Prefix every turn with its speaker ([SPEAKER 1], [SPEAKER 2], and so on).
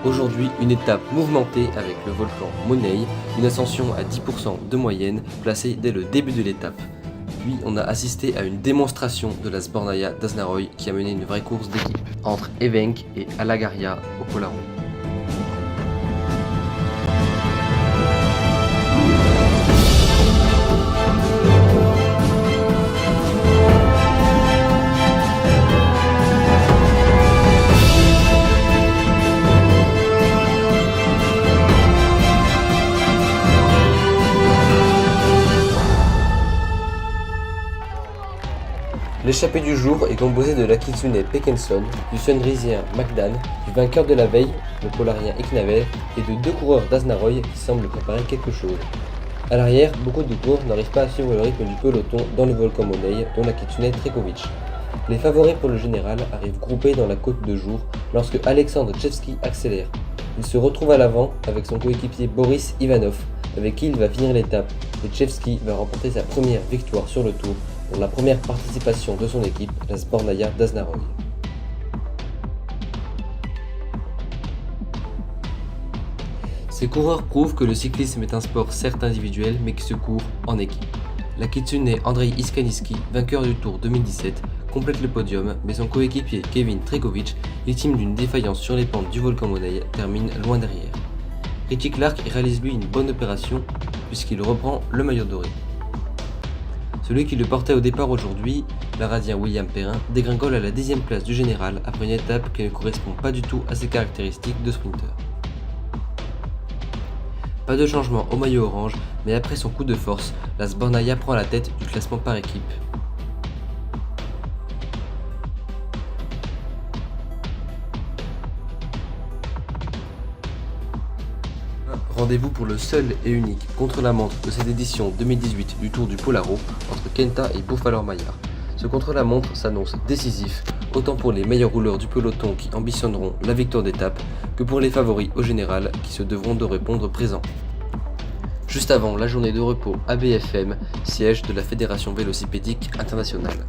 [SPEAKER 1] Aujourd'hui, une étape mouvementée avec le volcan Monei, une ascension à 10% de moyenne placée dès le début de l'étape. Puis on a assisté à une démonstration de la Zbornaja d'Aznaroy qui a mené une vraie course d'équipe entre Evenk et Alagaria au Polaro. L'échappée du jour est composée de l'Akitsune Pekenson, du Sunrisien Magdan, du vainqueur de la veille, le Polarien Iknavel, et de deux coureurs d'Aznaroy qui semblent préparer quelque chose. A l'arrière, beaucoup de coureurs n'arrivent pas à suivre le rythme du peloton dans le volcan Monei, dont l'Akitsune Trekovic. Les favoris pour le général arrivent groupés dans la côte de jour lorsque Alexandre Chevsky accélère. Il se retrouve à l'avant avec son coéquipier Boris Ivanov, avec qui il va finir l'étape, et Chevsky va remporter sa première victoire sur le Tour, pour la première participation de son équipe, la Zbornaja d'Aznaroy. Ces coureurs prouvent que le cyclisme est un sport certes individuel mais qui se court en équipe. L'Akitsune Andrei Iskaniski, vainqueur du Tour 2017, complète le podium, mais son coéquipier Kevin Trekovic, victime d'une défaillance sur les pentes du volcan Monei, termine loin derrière. Richie Clark réalise lui une bonne opération puisqu'il reprend le maillot doré. Celui qui le portait au départ aujourd'hui, l'Aradien William Perrin, dégringole à la 10e place du général après une étape qui ne correspond pas du tout à ses caractéristiques de sprinter. Pas de changement au maillot orange, mais après son coup de force, la Zbornaja prend la tête du classement par équipe. Rendez-vous pour le seul et unique contre-la-montre de cette édition 2018 du Tour du Polaro entre Kenta et Bufalor Maillard. Ce contre-la-montre s'annonce décisif, autant pour les meilleurs rouleurs du peloton qui ambitionneront la victoire d'étape que pour les favoris au général qui se devront de répondre présent. Juste avant la journée de repos à BFM, siège de la Fédération Vélocipédique Internationale.